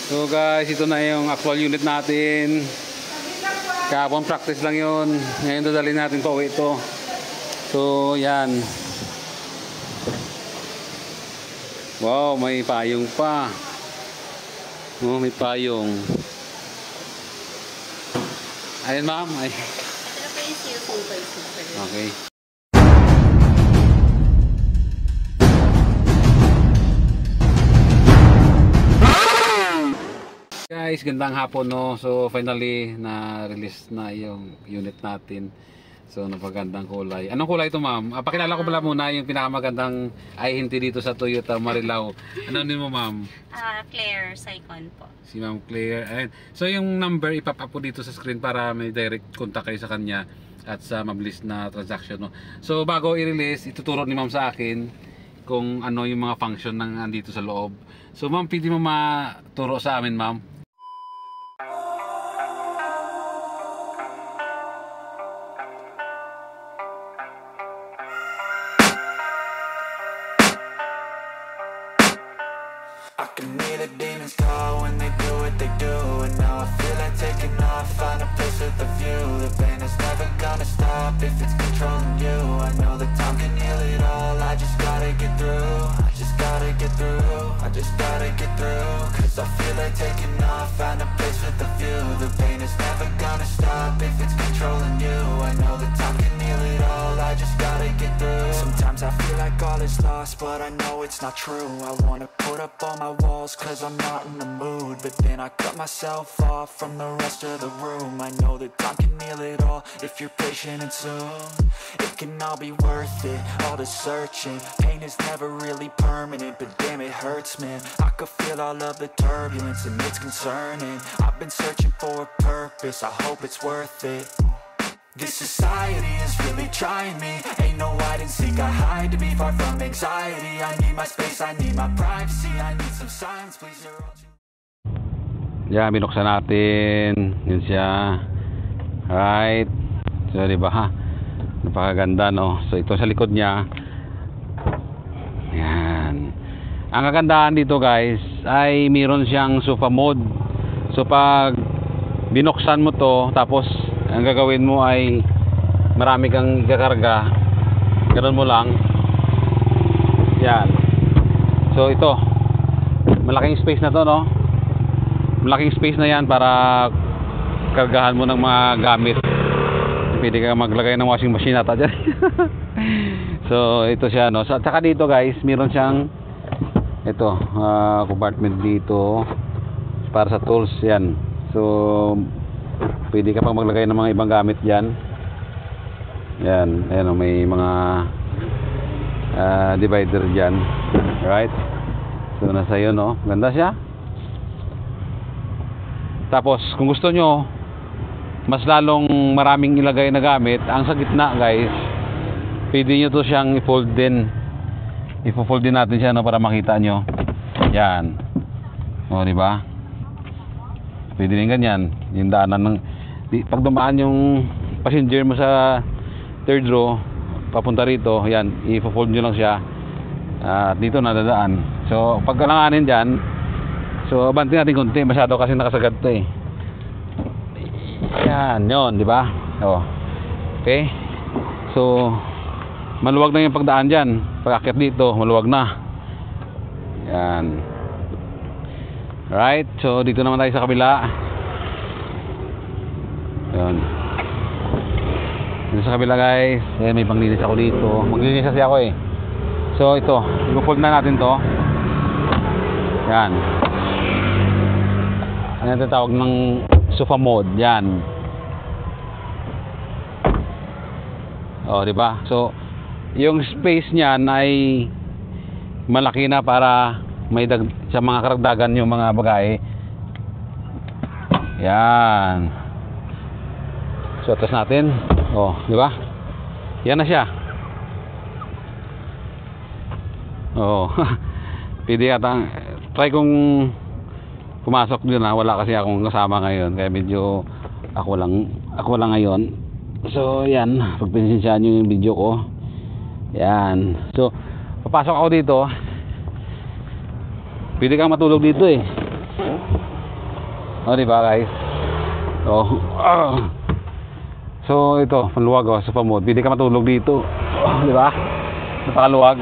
So guys, ito na yung actual unit natin. Kahapon practice lang yun. Ngayon dadalhin natin pa uwi ito. So yan. Wow, may payong pa. Oh, may payong. Ayan ma'am. Ay. Ito po yung cellphone ko. Okay. Guys, gandang hapon no. So finally na-release na yung unit natin. So napagandang kulay. Anong kulay ito ma'am? Pakilala ko pala muna yung pinakamagandang i-hinti dito sa Toyota Marilao. Ano din mo ma'am? Claire Saicon po. Si Ma'am Claire. Ayun. So yung number ipap-up po dito sa screen para may direct contact kayo sa kanya at sa mabilis na transaction no. So bago i-release, ituturo ni ma'am sa akin kung ano yung mga function ng andito sa loob. So ma'am, pwede mo maturo sa amin ma'am? I can hear the demons call when they do what they do. And now I feel like taking off, find a place with a view. The pain is never gonna stop if it's controlling you. I know that time can heal it all, I just gotta get through. I just gotta get through, I just gotta get through. Cause I feel like taking off, find a place with a view. The pain is never gonna stop if it's controlling you. I know that time can heal it all, I just gotta get through. Sometimes I feel like all is lost, but I know it's not true. I wanna put up all my walls cause I'm not in the mood, but then I cut myself off from the rest of the room. I know that time can heal it all if you're patient and soon it can all be worth it, all the searching. Pain is never really permanent, but damn it hurts man. I could feel all of the turbulence and it's concerning. I've been searching for a purpose, I hope it's worth it. This society is really trying me. Ain't no hide and seek, I hide to be far from anxiety. I need my space, I need my privacy. I need some silence, please. You're all too... Yeah, binuksan natin. Yun siya. Right. So, diba ha? Napakaganda no. So, ito sa likod niya. Yan. Ang kagandahan dito guys ay mayroon siyang sofa mode. So, pag binuksan mo to, tapos ang gagawin mo ay marami kang ikakarga, ganoon mo lang yan. So ito malaking space na to no, malaking space na yan para kargahan mo ng mga gamit. Pwede ka maglagay ng washing machine ata dyan. So ito siya no. So, saka dito guys meron siyang ito compartment dito para sa tools yan. So pwede ka pang maglagay ng mga ibang gamit dyan. Yan, ayan, may mga divider dyan. Right. So nasa yun no. Ganda siya. Tapos kung gusto nyo mas lalong maraming ilagay na gamit, ang sa gitna guys pwede nyo to siyang i-fold din. I-fold din natin siya no, para makita nyo. Yan. O diba? Pwede rin ganyan. Yung daanan ng pag dumaan yung passenger mo sa third row papunta rito, yan, i-fold nyo lang siya at dito nadadaan. So pag kalanganin dyan, so abanti natin konti, masyado kasi nakasagad to eh. Yan, yun, di ba? Oh. Okay. So maluwag na yung pagdaan dyan. Pag akyat dito, maluwag na. Yan. Right, so dito naman tayo sa kabila. Yun. Dito sa kabila guys, ayan, may panglinis ako dito. Maglinis kasi ako eh. So ito, i-fold na natin to. Yan. Ano yung tawag ng sofa mode. Yan. Oh, di ba? So yung space niyan ay malaki na para may sa mga karagdagan yung mga bagay. Yan. So atas natin. Oh, di ba? Yan na siya. Oh. Pwede ata try kong pumasok din na, wala kasi akong kasama ngayon kaya medyo ako lang ngayon. So yan, pagpensensyahan nyo yung video ko. Yan. So papasok ako dito. Pwede kang matulog dito eh. O, di ba guys? So, so ito, panluwag oh, sofa mode. Pwede ka matulog dito. Di ba? Napakaluwag.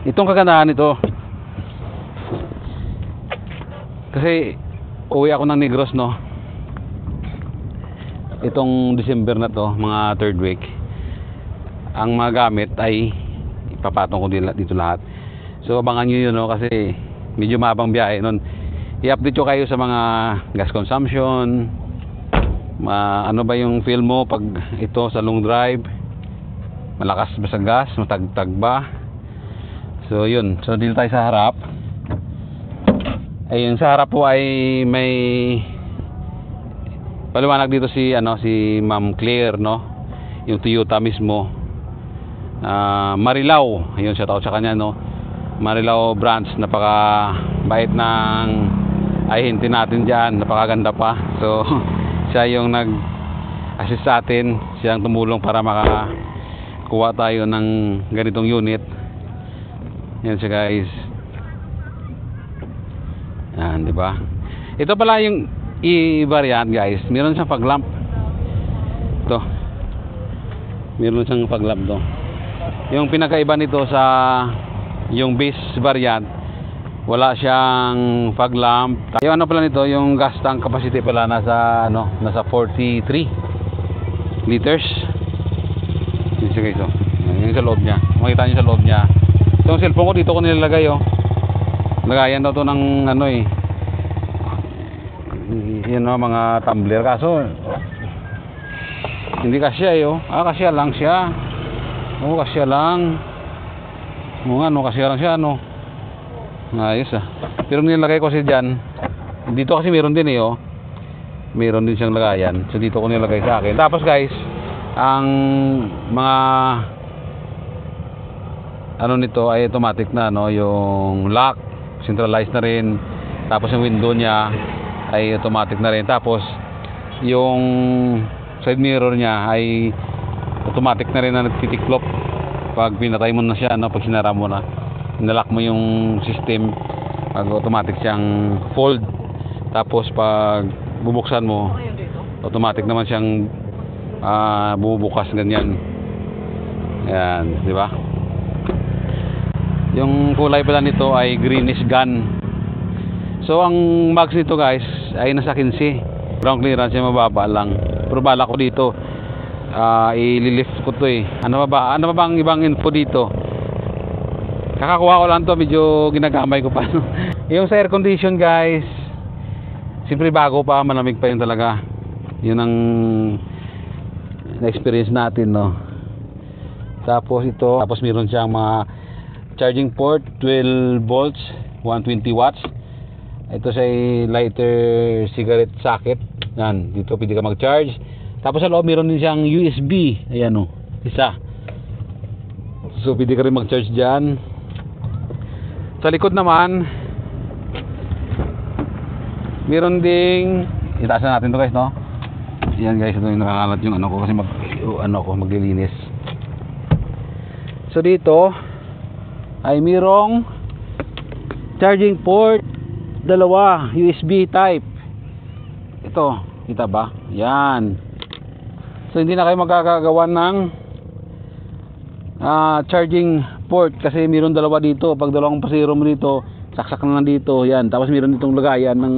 Itong kagandahan nito. Kasi uwi ako ng Negros, no. Itong December na to, mga third week. Ang mga gamit ay ipapatong ko dito lahat. So abangan nyo yun, no, kasi medyo mabang biyahe nun. I-update ko kayo sa mga gas consumption, ano ba yung feel mo pag ito sa long drive, malakas ba sa gas, matagtag ba. So yun, so dito tayo sa harap. Ayun, sa harap po ay may paliwanag dito si Ma'am Claire, no, yung Toyota mismo. Marilao, ayun, shout out sa kanya, no. Marilao branch, napaka bait ng ahente natin dyan, napakaganda pa. So siya yung nag-assist sa atin, siyang tumulong para makakuha tayo ng ganitong unit. Yan siya guys. Yan, di ba? Ito pala yung i-variant guys. Meron siyang fog-lamp. Ito. Meron siyang fog-lamp to. Yung pinakaiba nito sa yung base variant, wala siyang fog-lamp. Yung ano pala nito, yung gas tank capacity pala nasa nasa 43 liters. Yun siya guys, oh. Yung sa loob niya. Makita niyo sa loob niya. Itong cellphone ko dito ko nilalagay, oh. Lagayan daw to ng yun, no, mga tumbler, kaso hindi kasya, oh. Kasya lang siya. Oo, kasya lang. Oo nga, no, kasya lang siya, no. Ayos ah. Pero nilagay ko kasi dyan, dito kasi meron din, oh. Meron din siyang lagayan. So dito ko nilagay sa akin. Tapos guys, ang mga nito ay automatic na, no, yung lock centralized na rin. Tapos yung window niya ay automatic na rin. Tapos yung side mirror niya ay automatic na rin na nagtitiklop pag pinatay mo na siya, no, pag sinara mo na, nalock mo yung system, pag automatic siyang fold. Tapos pag bubuksan mo, automatic naman siyang bubukas, ganyan. Ayan, di ba? Yung kulay pala nito ay greenish gun. So ang max nito guys ay nasa 15. Ground clearance yung mababa lang. Pero bala ko dito ililift ko to eh. Ano ba ang ibang info dito? Kakakuha ko lang to, medyo ginagamay ko pa. Yung sa air condition guys, siyempre bago pa, malamig pa yun talaga. Yun ang na-experience natin, no. Tapos ito, tapos meron siyang mga charging port, 12 volts, 120 watts. Ito sa lighter cigarette socket. Yan, dito pwede ka mag-charge. Tapos sa loob meron din siyang USB. Ayan, oh, isa. So pwede ka rin mag-charge dyan. Sa likod naman, meron ding, itaas na natin to guys, no. Yan guys, ito yung nakakalat yung ko kasi maglilinis. So dito ay mayroong charging port, dalawa, USB type. Ito, kita ba? Yan. So hindi na kayo magkakagawa ng charging port kasi mayroon dalawa dito. Pag dalawang pasero mo dito, saksak na lang dito. Yan. Tapos mayroon ditong lagayan ng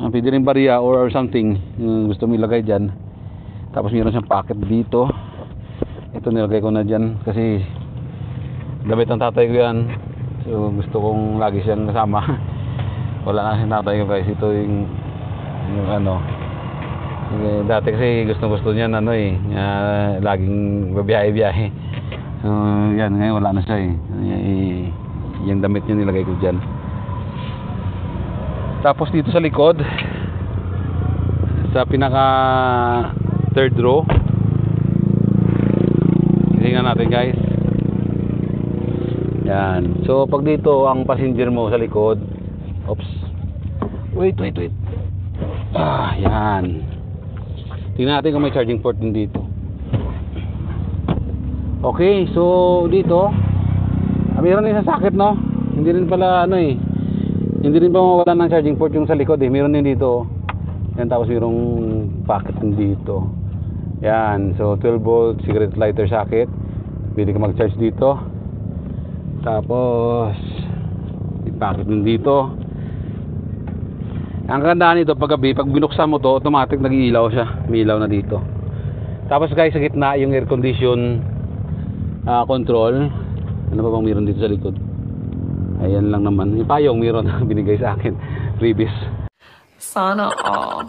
pwede rin barya or something gusto mo ilagay dyan. Tapos mayroon siyang pocket dito. Ito nilagay ko na dyan kasi damit ng tatay ko yan. So gusto kong lagi siyang kasama. Wala na si tatay ko guys. Ito yung dati kasi gusto niya laging babiyahe-biyahe. So yan, ngayon wala na siya eh. Yung damit niya nilagay ko dyan. Tapos dito sa likod, sa pinaka third row, tingnan natin guys. Yan. So pag dito ang passenger mo sa likod, oops, wait. Yan. Tingnan natin kung may charging port din dito. Okay, so dito mayroon din sa socket, no. Hindi rin pala Hindi rin pa mawala ng charging port yung sa likod eh. Meron din dito. Yan, tapos mayroong pocket din dito. Yan, so 12 volt cigarette lighter socket. Pwede ka mag-charge dito. Tapos may pocket din dito. Ang kagandahan nito pag gabi, pag binuksan mo to, automatic nag-iilaw siya. May ilaw na dito. Tapos guys, sa gitna yung air condition control. Ano ba bang meron dito sa likod? Ayan lang naman. Yung payong meron binigay sa akin. Freebies. Sana all.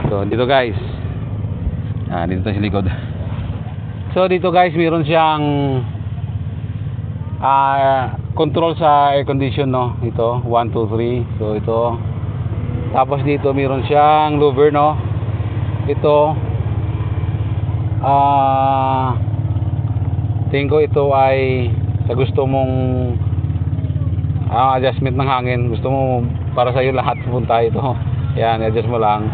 So dito guys. Dito tayo sa likod. So dito guys, meron siyang control sa air condition, no. Ito 1, 2, 3. So ito. Tapos dito meron siyang louver, no. Ito tingin ko ito ay sa gusto mong adjustment ng hangin. Gusto mo para sa iyo lahat pupunta ito. Yan, adjust mo lang.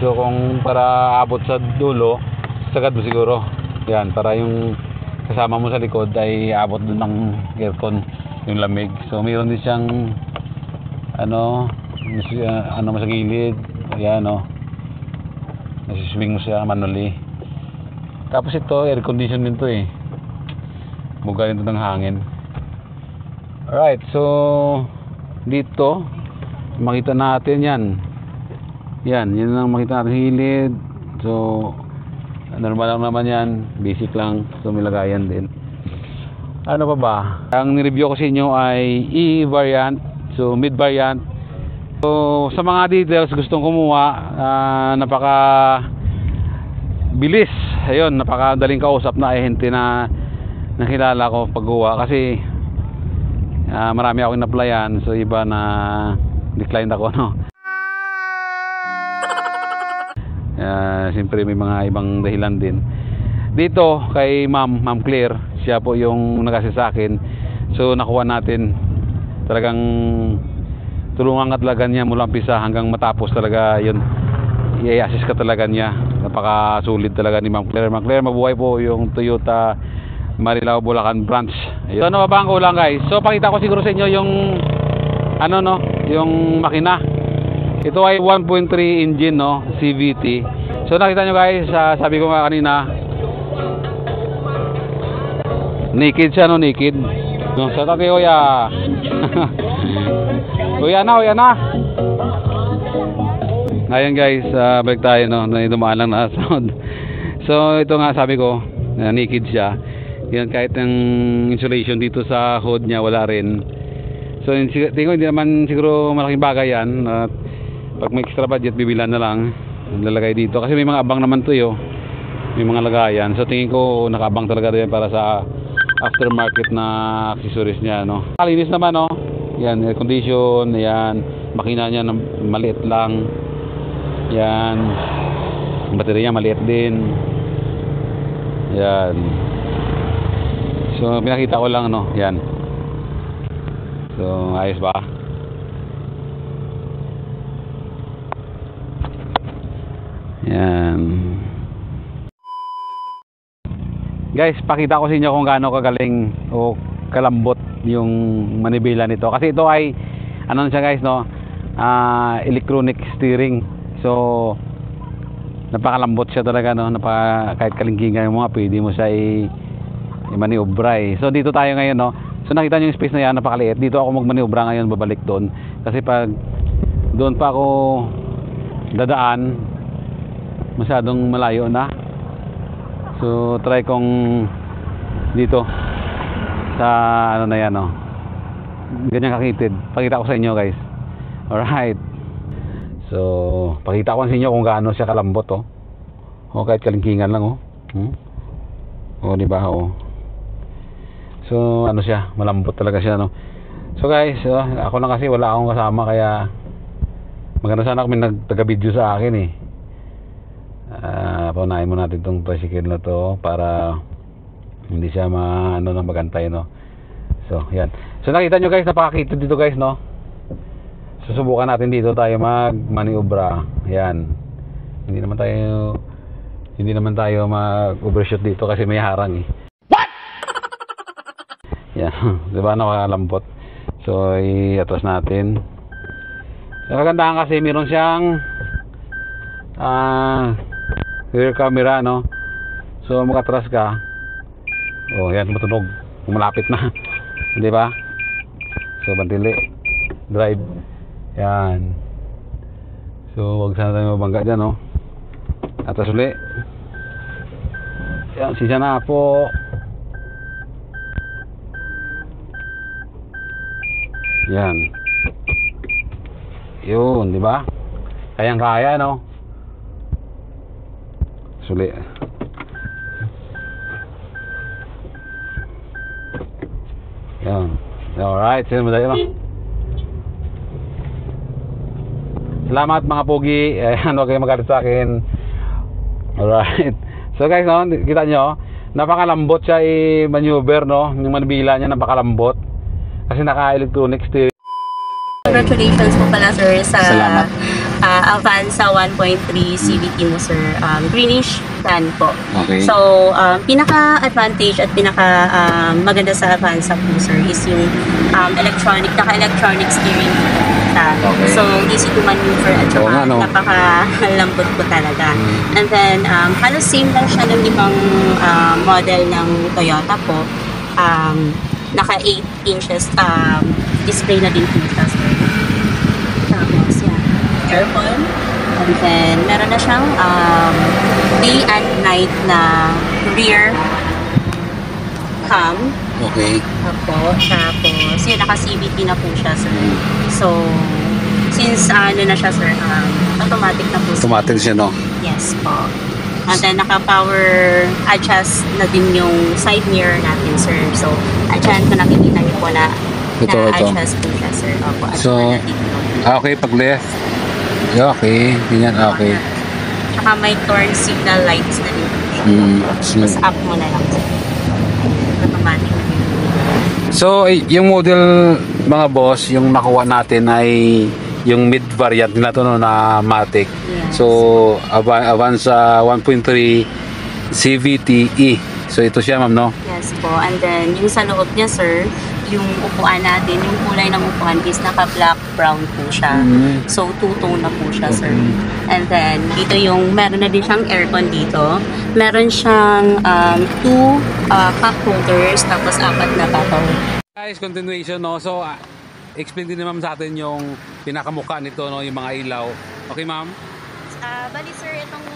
So kung para abot sa dulo, sagad mo siguro. Yan, para yung kasama mo sa likod ay abot doon ng aircon, yung lamig. So mayroon din siyang ano sa gilid. Ayan, no. Nasiswing mo siya manually. Tapos ito, air condition din to eh. Buga rin ito ng hangin. Alright, so dito makita natin yan. Yan lang makita natin hilid. So normal lang naman yan, basic lang. So may lagayan din. Ano pa ba? Ang nireview ko sa inyo ay E-variant, so mid-variant. So sa mga details gustong kumuha, napaka bilis. Ayun, napakadaling kausap na ahente na nakilala ko paggawa kasi marami akong in-applyan, so iba na declined ako, no. Siyempre may mga ibang dahilan din. Dito kay Ma'am Claire, siya po yung nag-assist sa akin. So nakuha natin, talagang tulungan ka talaga niya mula umpisa hanggang matapos talaga yun. I-assist ka talaga niya. Napakasulit talaga ni Ma'am Claire. Ma'am Claire, mabuhay po yung Toyota Marilao Bulacan branch. Ayun. So ano ba ang kulang guys? So pakita ko siguro sa inyo yung ano, no, yung makina. Ito ay 1.3 engine, no, CVT. So nakita nyo guys, sabi ko nga kanina, naked siya, no, naked. No, sa tate Oya. Uya na. Ngayon guys, balik tayo, no, dumaan lang na sound. So ito nga sabi ko, naked siya. Yan, kahit ang insulation dito sa hood niya wala rin. So tingin ko hindi naman siguro malaking bagay yan. Pag may extra budget bibilan na lang lalagay dito kasi may mga abang naman to yo. May mga lagayan. So tingin ko nakaabang talaga din para sa aftermarket na accessories niya, no. Kalinis naman, no. Yan, air condition, yan, makina niya maliit lang. Yan. Ang baterya maliit din. Yan. So pinakita ko lang, no. Yan. So ayos ba? Yan. Guys, pakita ko sa inyo kung gaano kagaling o kalambot yung manibela nito. Kasi ito ay ano siya guys, no? Electronic steering. So napakalambot siya talaga, no? Kahit kalingkingan mo nga pwede mo siya i-maniobra eh. So dito tayo ngayon, no? So nakita niyo yung space na yan, napakaliit. Dito ako magmaniobra ngayon, babalik doon. Kasi pag doon pa ako dadaan, masyadong malayo na. So try kong dito sa ano na yan, no. Ganyan kakitid. Pakita ko sa inyo guys. Alright. So pakita ko sa inyo kung gaano siya kalambot, oh. O kahit kalingkingan lang, oh. O diba, oh. So ano siya, malambot talaga siya, no. So guys, ako lang kasi wala akong kasama kaya maganda sana kung may nagtaga-video sa akin eh. Paunahin mo natin itong tricycle na to para hindi siya magantay, no. So yan. So nakita nyo guys, napakakitid dito guys, no. Susubukan natin dito tayo mag-maniobra. Yan. Hindi naman tayo mag-overshoot dito kasi may harang eh. Yan, di ba nakalambot? So, i-atras natin. Ang kagandahan kasi meron siyang rear camera, no? So, makatras ka. Oh, yan, matunog. Malapit na. Di ba? So, bantili. Drive. Yan. So, wag sana tayo mabangga dyan, no? Atras uli. Yan, sisa na po. Yan. Yun, di ba? Kayang-kaya, no? Suli. Yan. Alright, sino mo tayo, no? Salamat mga pogi. Ayan, huwag kayong magalit sa akin. Alright. So guys, no, kita nyo, napakalambot siya i-maneuver, no? Yung manubila niya napakalambot. Kasi naka-electronic steering. Congratulations po pala sir sa Salamat. Avanza 1.3 CVT mo sir. Greenish plan po. Okay. So, pinaka-advantage at pinaka-maganda sa Avanza po sir is yung naka-electronic steering siya. Okay. So, easy to maneuver at Oo saka nga, no? napakalambot po talaga. And then, halos same lang siya ng ibang model ng Toyota po. Naka 8 inches display na din po siya sir. Tapos, yan. Aircon. And then, meron na siyang day and night na rear cam. Okay. Tapos, yun, naka-CVT na po siya, sir. So, since ano na siya, sir, automatic na po. Automatic siya, no? Yes po. And then, naka-power adjust na din yung side mirror natin, sir. So, adjust ko nakikita niyo po na adjust po siya, sir. Opo, adjust So, na dito. okay, pag left. Okay, ganyan, okay. Tsaka may turn signal lights na din po siya. Tapos, up mo na lang, sir. Automatic na din. So, yung model, mga boss, yung nakuha natin ay yung mid variant nila to, no, na Matic. Yes. So, Avanza 1.3 CVT-E. So, ito siya, ma'am, no? Yes po. And then, yung sa loob niya, sir, yung upuan natin, yung kulay ng upuan is naka-black brown po siya. So, two-tone na po siya, sir. And then, dito yung, meron na din siyang aircon dito. Meron siyang 2 cup holders, tapos 4 na bottle. Guys, continuation, no? So, explain din ni ma'am sa atin yung pinakamukha nito, no? Yung mga ilaw. Okay, ma'am? Bali, sir, itong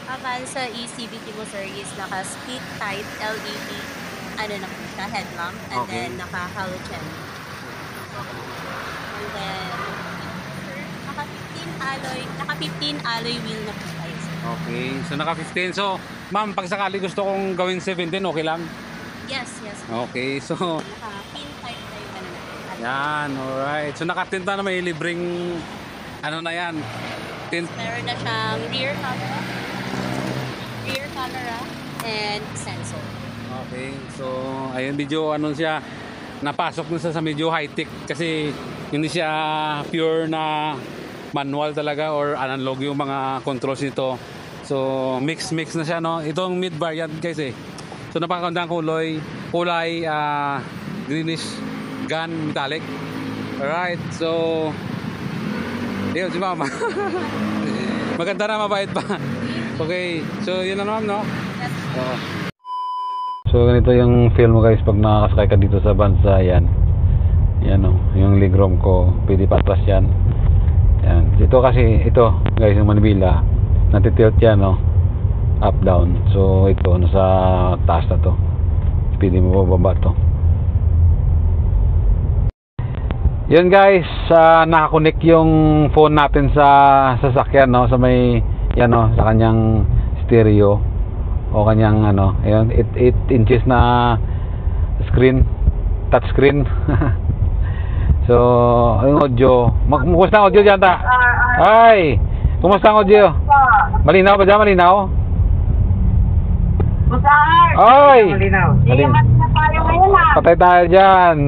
Avanza e-CVT mo, sir, is naka-speed type LED, ano na po siya, headlamp, and Okay. then naka-halogen. And then, sir, naka-15 alloy wheel na po tayo, sir. Okay. So, naka-15. So, ma'am, pag sakali gusto kong gawin 17, okay lang? Yes. Okay. So, Naka-pin type na yung ano natin. yan. Alright. So, nakatinta na may libreng, ano na yan? Tint. Meron na siyang rear camera, and sensor. Okay. So, ayun, medyo ano siya, napasok na sa medyo high-tech kasi hindi siya pure na manual talaga or analog yung mga controls nito. So, mix na siya, no? Itong mid variant guys eh. So, napakagandang kulay greenish gun metallic. Alright. So, yun si mama. Maganda na, mabait pa. Okay. So, yun na naman, no? So, ganito yung feel mo guys pag nakakasakay ka dito sa Avanza. Yan. Yan, no? Yung legroom ko. Pwede patras yan. Yan. Ito kasi, ito guys, yung manibila. Natitilt yan, no? Up, down. So, ito, nasa taas na to. Pwede mo bababa to. Yun guys, nakakonect yung phone natin sa sasakyan, no? Sa may, yan, no? Sa kanyang stereo o kanyang ano, ayun, 8 inches na screen, touch screen. So, yung audio, kumusta ang audio dyan, ta? Ay, kumusta ang audio? Malinaw ba dyan, malinaw? Ay, malinaw. Patay tayo dyan.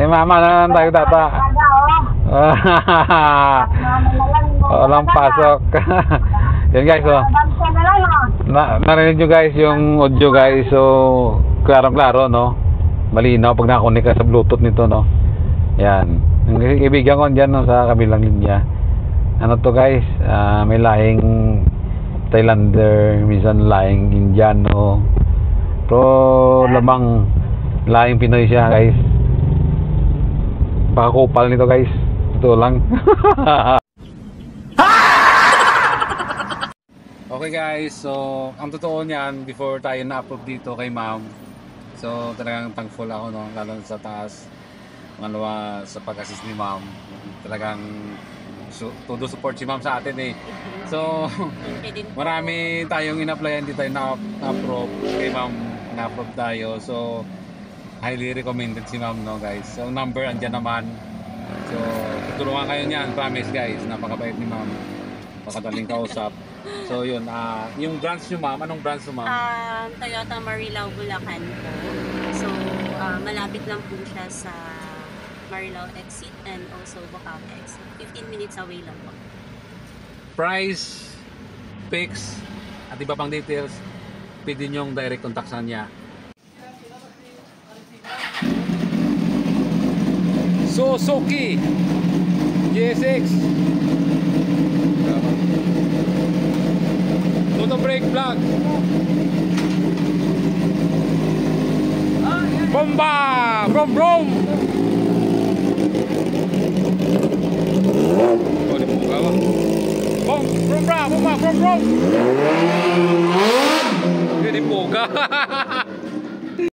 Mama na lang tayo, tata. Walang pasok. Yan guys, so narinig nyo guys yung audio guys. So, klaro-klaro, no? malinaw pag nakakonek ka sa Bluetooth nito, no. Yan. Ang kaibigan ko dyan, no, sa kabilang linya. Ano to guys, may lahing Thailander, minsan lahing Indiano. Pero lamang lahing Pinoy siya guys. Baka kupal nito guys. Ito lang. Okay guys, so ang totoo niyan, before tayo na-upload dito kay ma'am, so talagang thankful ako, no, lalo sa taas, pangalawa sa pag-assist ni ma'am, talagang todo support si ma'am sa atin eh. So marami tayong in-applyan, hindi tayo na-approve, kay ma'am na-approve tayo, so highly recommended si ma'am, no guys. So number andyan naman, so tutulungan kayo niyan, promise guys, napakabait ni ma'am, napakadaling kausap. So yun, yung branch nyo ma'am, anong branch nyo ma'am? Toyota Marilao, Bulacan po. So, malapit lang po siya sa Marilao exit and also Bukawi exit. 15 minutes away lang po. Price, fix, at iba pang details, pwede nyong direct contact sa niya. Suzuki GSX Toto brake vlog. Bomba! Brom brom!